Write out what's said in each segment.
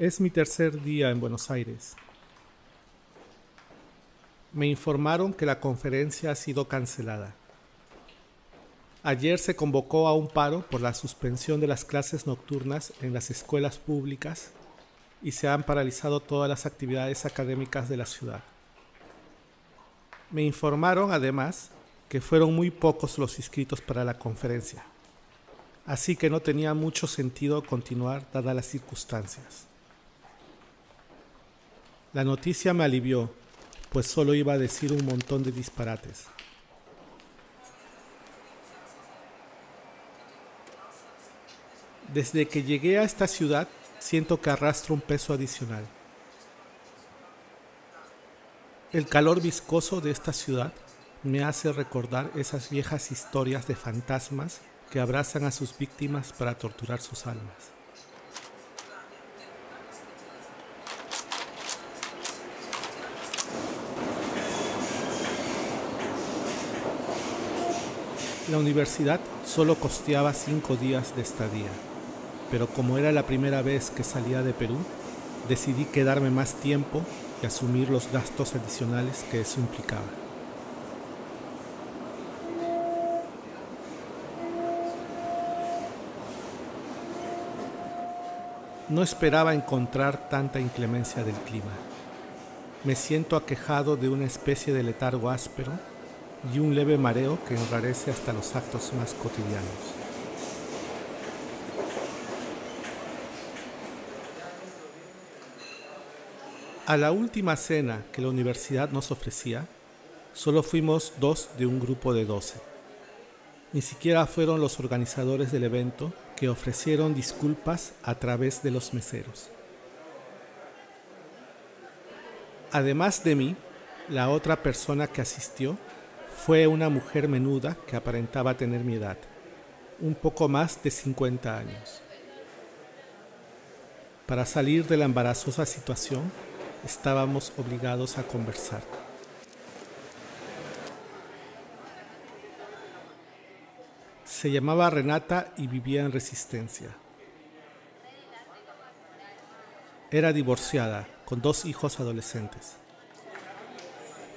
Es mi tercer día en Buenos Aires. Me informaron que la conferencia ha sido cancelada. Ayer se convocó a un paro por la suspensión de las clases nocturnas en las escuelas públicas y se han paralizado todas las actividades académicas de la ciudad. Me informaron además que fueron muy pocos los inscritos para la conferencia, así que no tenía mucho sentido continuar dadas las circunstancias. La noticia me alivió, pues solo iba a decir un montón de disparates. Desde que llegué a esta ciudad, siento que arrastro un peso adicional. El calor viscoso de esta ciudad me hace recordar esas viejas historias de fantasmas que abrazan a sus víctimas para torturar sus almas. La universidad solo costeaba 5 días de estadía, pero como era la primera vez que salía de Perú, decidí quedarme más tiempo y asumir los gastos adicionales que eso implicaba. No esperaba encontrar tanta inclemencia del clima. Me siento aquejado de una especie de letargo áspero y un leve mareo que enrarece hasta los actos más cotidianos. A la última cena que la universidad nos ofrecía, solo fuimos 2 de un grupo de 12. Ni siquiera fueron los organizadores del evento que ofrecieron disculpas a través de los meseros. Además de mí, la otra persona que asistió fue una mujer menuda que aparentaba tener mi edad, un poco más de 50 años. Para salir de la embarazosa situación, estábamos obligados a conversar. Se llamaba Renata y vivía en Resistencia. Era divorciada, con 2 hijos adolescentes.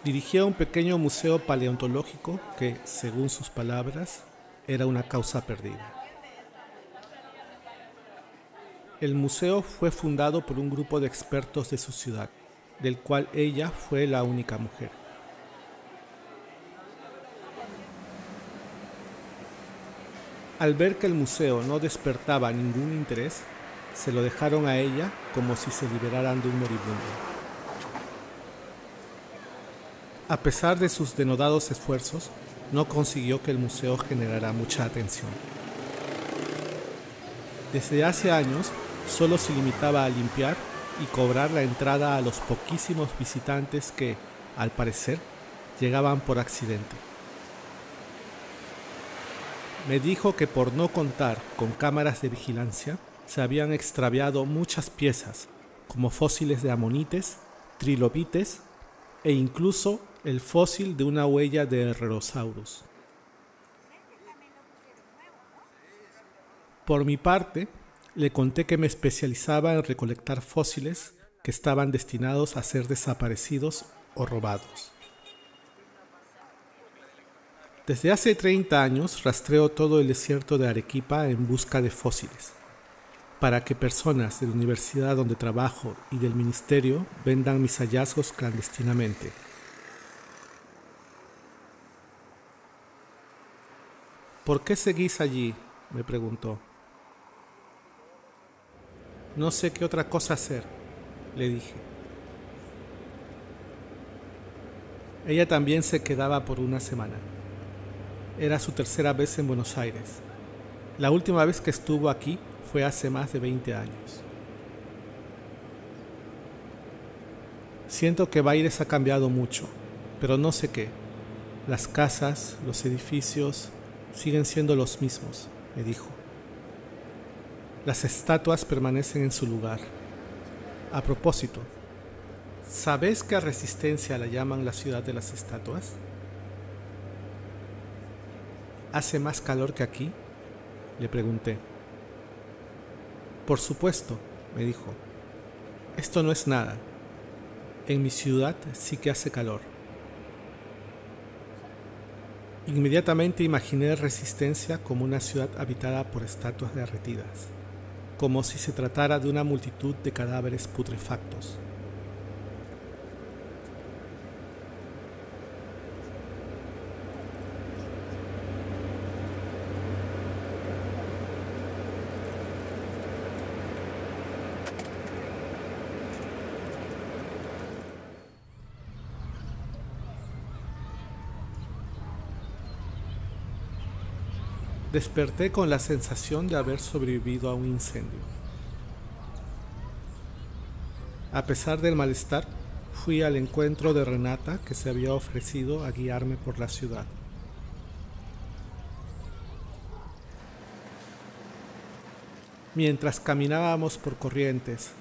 Dirigía un pequeño museo paleontológico que, según sus palabras, era una causa perdida. El museo fue fundado por un grupo de expertos de su ciudad, del cual ella fue la única mujer. Al ver que el museo no despertaba ningún interés, se lo dejaron a ella como si se liberaran de un moribundo. A pesar de sus denodados esfuerzos, no consiguió que el museo generara mucha atención. Desde hace años, solo se limitaba a limpiar y cobrar la entrada a los poquísimos visitantes que, al parecer, llegaban por accidente. Me dijo que por no contar con cámaras de vigilancia, se habían extraviado muchas piezas, como fósiles de amonites, trilobites e incluso el fósil de una huella de Herrerasaurus. Por mi parte, le conté que me especializaba en recolectar fósiles que estaban destinados a ser desaparecidos o robados. Desde hace 30 años rastreo todo el desierto de Arequipa en busca de fósiles, para que personas de la universidad donde trabajo y del ministerio vendan mis hallazgos clandestinamente. ¿Por qué seguís allí?, me preguntó. No sé qué otra cosa hacer, le dije. Ella también se quedaba por una semana. Era su tercera vez en Buenos Aires. La última vez que estuvo aquí fue hace más de 20 años. Siento que Baires ha cambiado mucho, pero no sé qué. Las casas, los edificios, siguen siendo los mismos, me dijo. Las estatuas permanecen en su lugar. A propósito, ¿sabes que a Resistencia la llaman la ciudad de las estatuas? ¿Hace más calor que aquí?, le pregunté. Por supuesto, me dijo. Esto no es nada. En mi ciudad sí que hace calor. Inmediatamente imaginé Resistencia como una ciudad habitada por estatuas derretidas, como si se tratara de una multitud de cadáveres putrefactos. Desperté con la sensación de haber sobrevivido a un incendio. A pesar del malestar, fui al encuentro de Renata, que se había ofrecido a guiarme por la ciudad. Mientras caminábamos por Corrientes,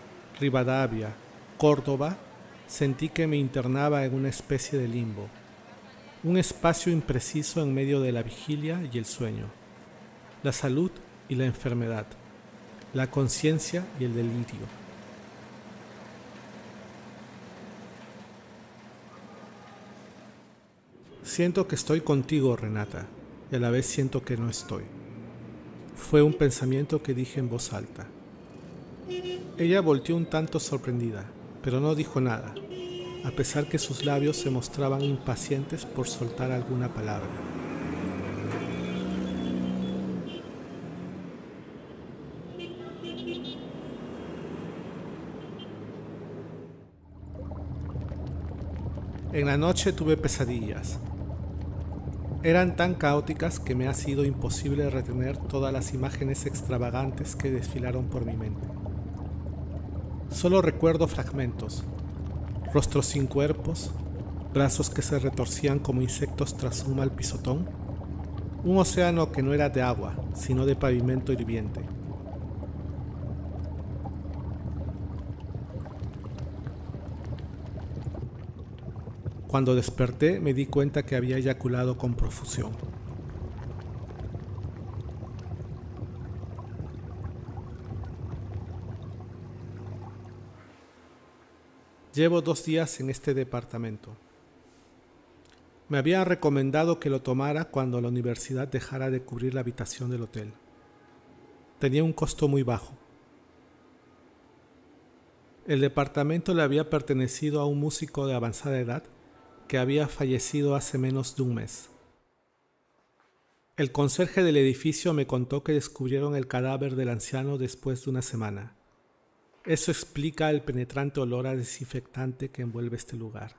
Rivadavia, Córdoba, sentí que me internaba en una especie de limbo, un espacio impreciso en medio de la vigilia y el sueño, la salud y la enfermedad, la conciencia y el delirio. Siento que estoy contigo, Renata, y a la vez siento que no estoy. Fue un pensamiento que dije en voz alta. Ella volteó un tanto sorprendida, pero no dijo nada, a pesar que sus labios se mostraban impacientes por soltar alguna palabra. En la noche tuve pesadillas. Eran tan caóticas que me ha sido imposible retener todas las imágenes extravagantes que desfilaron por mi mente. Solo recuerdo fragmentos, rostros sin cuerpos, brazos que se retorcían como insectos tras un mal pisotón, un océano que no era de agua, sino de pavimento hirviente. Cuando desperté me di cuenta que había eyaculado con profusión. Llevo 2 días en este departamento. Me habían recomendado que lo tomara cuando la universidad dejara de cubrir la habitación del hotel. Tenía un costo muy bajo. El departamento le había pertenecido a un músico de avanzada edad que había fallecido hace menos de un mes. El conserje del edificio me contó que descubrieron el cadáver del anciano después de una semana. Eso explica el penetrante olor a desinfectante que envuelve este lugar.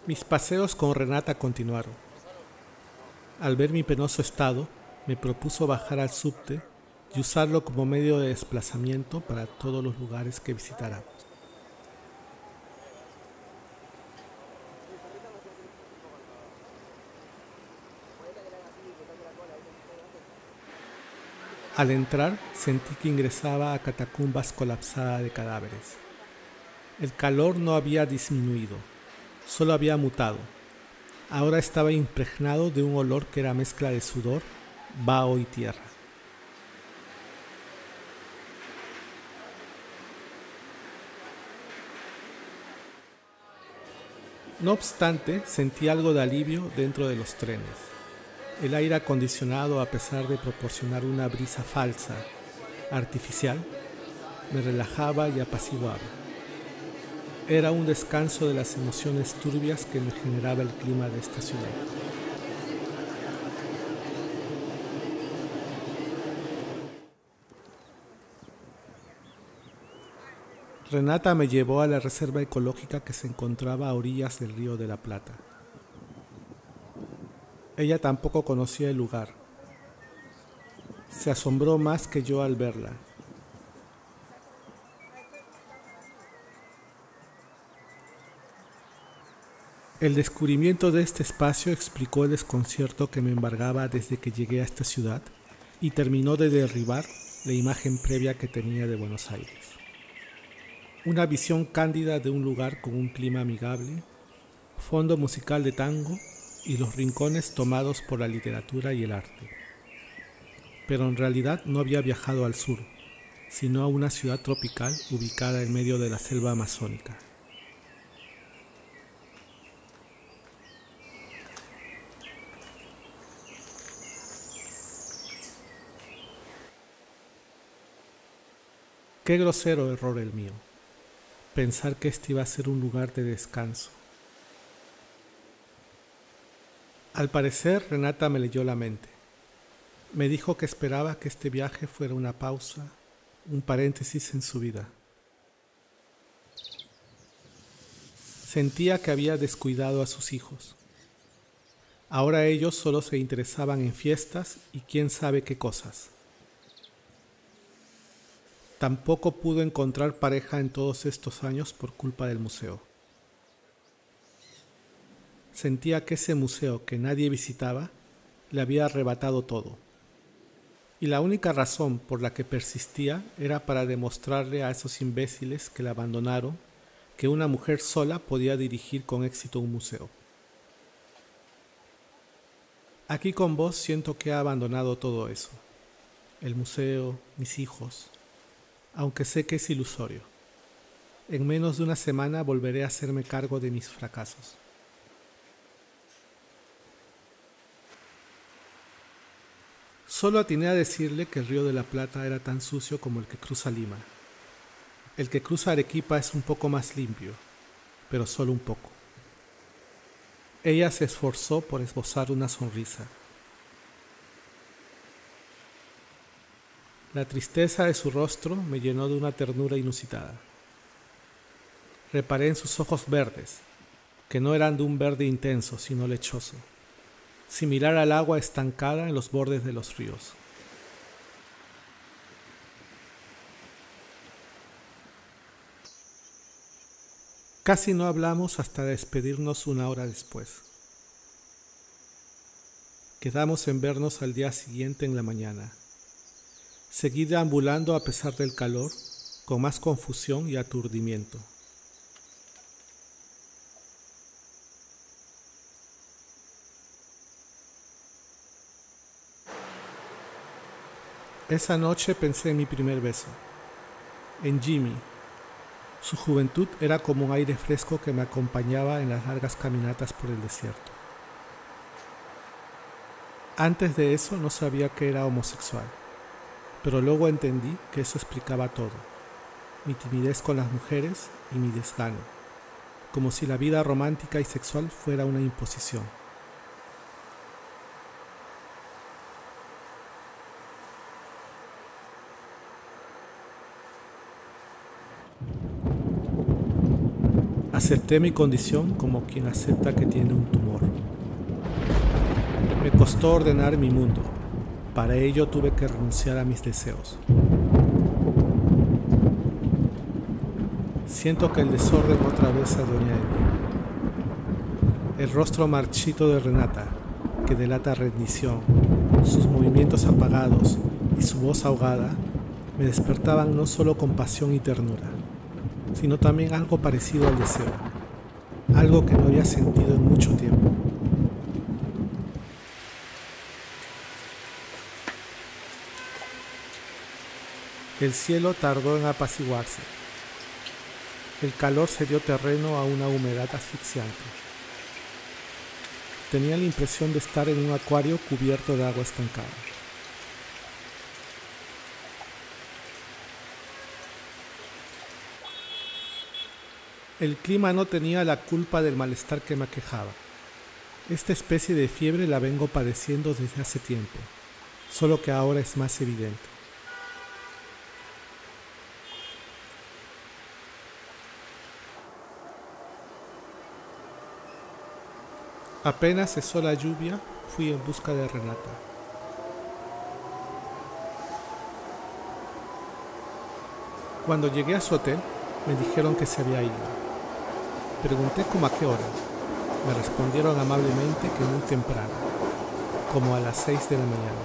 Mis paseos con Renata continuaron. Al ver mi penoso estado, me propuso bajar al subte y usarlo como medio de desplazamiento para todos los lugares que visitáramos. Al entrar, sentí que ingresaba a catacumbas colapsadas de cadáveres. El calor no había disminuido, solo había mutado. Ahora estaba impregnado de un olor que era mezcla de sudor, vaho y tierra. No obstante, sentí algo de alivio dentro de los trenes. El aire acondicionado, a pesar de proporcionar una brisa falsa, artificial, me relajaba y apaciguaba. Era un descanso de las emociones turbias que me generaba el clima de esta ciudad. Renata me llevó a la reserva ecológica que se encontraba a orillas del Río de la Plata. Ella tampoco conocía el lugar. Se asombró más que yo al verla. El descubrimiento de este espacio explicó el desconcierto que me embargaba desde que llegué a esta ciudad y terminó de derribar la imagen previa que tenía de Buenos Aires. Una visión cándida de un lugar con un clima amigable, fondo musical de tango y los rincones tomados por la literatura y el arte. Pero en realidad no había viajado al sur, sino a una ciudad tropical ubicada en medio de la selva amazónica. Qué grosero error el mío, pensar que este iba a ser un lugar de descanso. Al parecer, Renata me leyó la mente. Me dijo que esperaba que este viaje fuera una pausa, un paréntesis en su vida. Sentía que había descuidado a sus hijos. Ahora ellos solo se interesaban en fiestas y quién sabe qué cosas. Tampoco pudo encontrar pareja en todos estos años por culpa del museo. Sentía que ese museo que nadie visitaba le había arrebatado todo. Y la única razón por la que persistía era para demostrarle a esos imbéciles que la abandonaron que una mujer sola podía dirigir con éxito un museo. Aquí con vos siento que he abandonado todo eso. El museo, mis hijos, aunque sé que es ilusorio. En menos de una semana volveré a hacerme cargo de mis fracasos. Solo atiné a decirle que el Río de la Plata era tan sucio como el que cruza Lima. El que cruza Arequipa es un poco más limpio, pero solo un poco. Ella se esforzó por esbozar una sonrisa. La tristeza de su rostro me llenó de una ternura inusitada. Reparé en sus ojos verdes, que no eran de un verde intenso, sino lechoso, similar al agua estancada en los bordes de los ríos. Casi no hablamos hasta despedirnos una hora después. Quedamos en vernos al día siguiente en la mañana. Seguí deambulando a pesar del calor, con más confusión y aturdimiento. Esa noche pensé en mi primer beso, en Jimmy. Su juventud era como un aire fresco que me acompañaba en las largas caminatas por el desierto. Antes de eso no sabía que era homosexual, pero luego entendí que eso explicaba todo, mi timidez con las mujeres y mi desgano, como si la vida romántica y sexual fuera una imposición. Acepté mi condición como quien acepta que tiene un tumor. Me costó ordenar mi mundo. Para ello tuve que renunciar a mis deseos. Siento que el desorden otra vez se adueña de mí. El rostro marchito de Renata, que delata rendición, sus movimientos apagados y su voz ahogada, me despertaban no solo compasión y ternura, sino también algo parecido al deseo, algo que no había sentido en mucho tiempo. El cielo tardó en apaciguarse. El calor se dio terreno a una humedad asfixiante. Tenía la impresión de estar en un acuario cubierto de agua estancada. El clima no tenía la culpa del malestar que me aquejaba. Esta especie de fiebre la vengo padeciendo desde hace tiempo, solo que ahora es más evidente. Apenas cesó la lluvia, fui en busca de Renata. Cuando llegué a su hotel, me dijeron que se había ido. Pregunté cómo a qué hora. Me respondieron amablemente que muy temprano, como a las 6 de la mañana.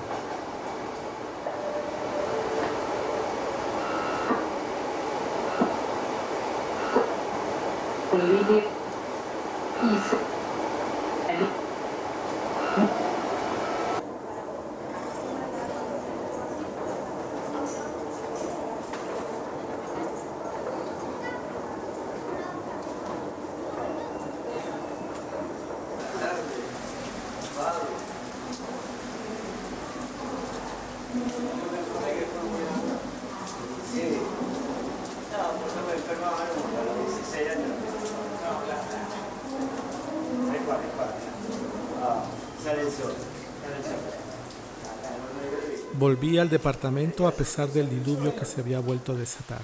Volví al departamento a pesar del diluvio que se había vuelto a desatar.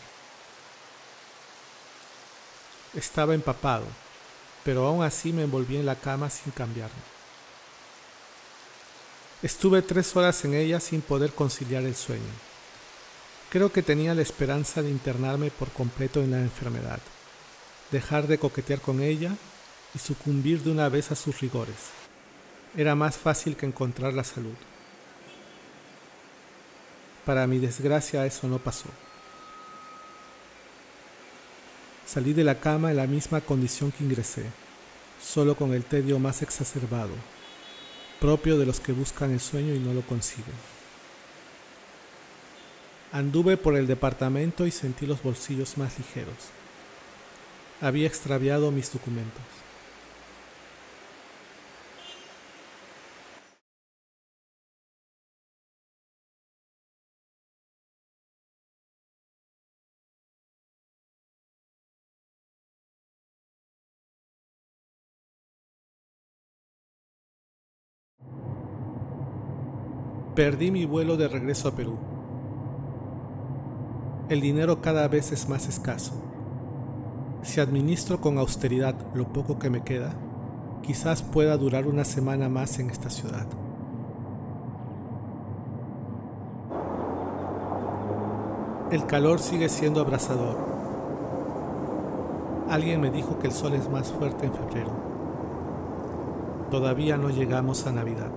Estaba empapado, pero aún así me envolví en la cama sin cambiarme. Estuve 3 horas en ella sin poder conciliar el sueño. Creo que tenía la esperanza de internarme por completo en la enfermedad, dejar de coquetear con ella y sucumbir de una vez a sus rigores. Era más fácil que encontrar la salud. Para mi desgracia, eso no pasó. Salí de la cama en la misma condición que ingresé, solo con el tedio más exacerbado, propio de los que buscan el sueño y no lo consiguen. Anduve por el departamento y sentí los bolsillos más ligeros. Había extraviado mis documentos. Perdí mi vuelo de regreso a Perú. El dinero cada vez es más escaso. Si administro con austeridad lo poco que me queda, quizás pueda durar una semana más en esta ciudad. El calor sigue siendo abrasador. Alguien me dijo que el sol es más fuerte en febrero. Todavía no llegamos a Navidad.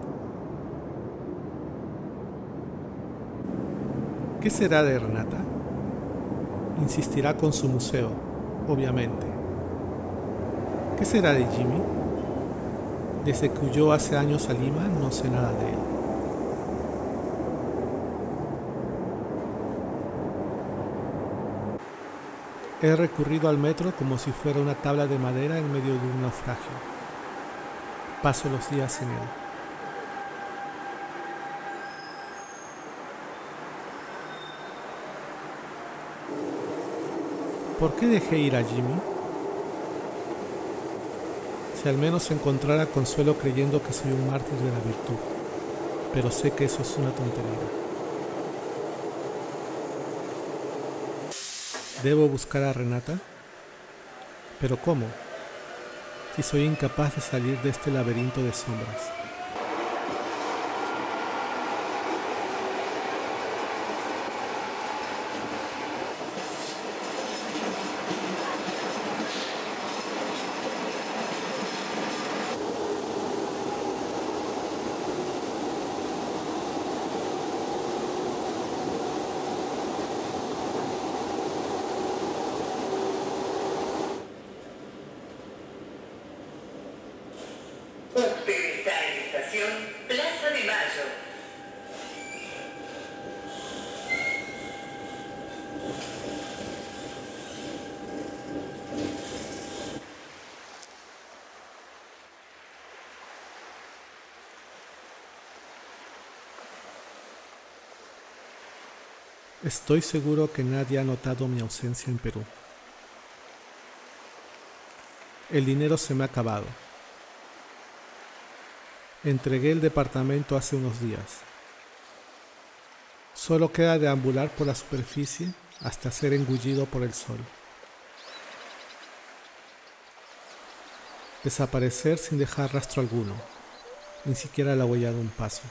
¿Qué será de Renata? Insistirá con su museo, obviamente. ¿Qué será de Jimmy? Desde que huyó hace años a Lima, no sé nada de él. He recurrido al metro como si fuera una tabla de madera en medio de un naufragio. Paso los días en él. ¿Por qué dejé ir a Jimmy? Si al menos encontrara consuelo creyendo que soy un mártir de la virtud, pero sé que eso es una tontería. ¿Debo buscar a Renata? ¿Pero cómo? Si soy incapaz de salir de este laberinto de sombras. Usted está en estación Plaza de Mayo. Estoy seguro que nadie ha notado mi ausencia en Perú. El dinero se me ha acabado. Entregué el departamento hace unos días. Solo queda deambular por la superficie hasta ser engullido por el sol. Desaparecer sin dejar rastro alguno, ni siquiera la huella de un paso.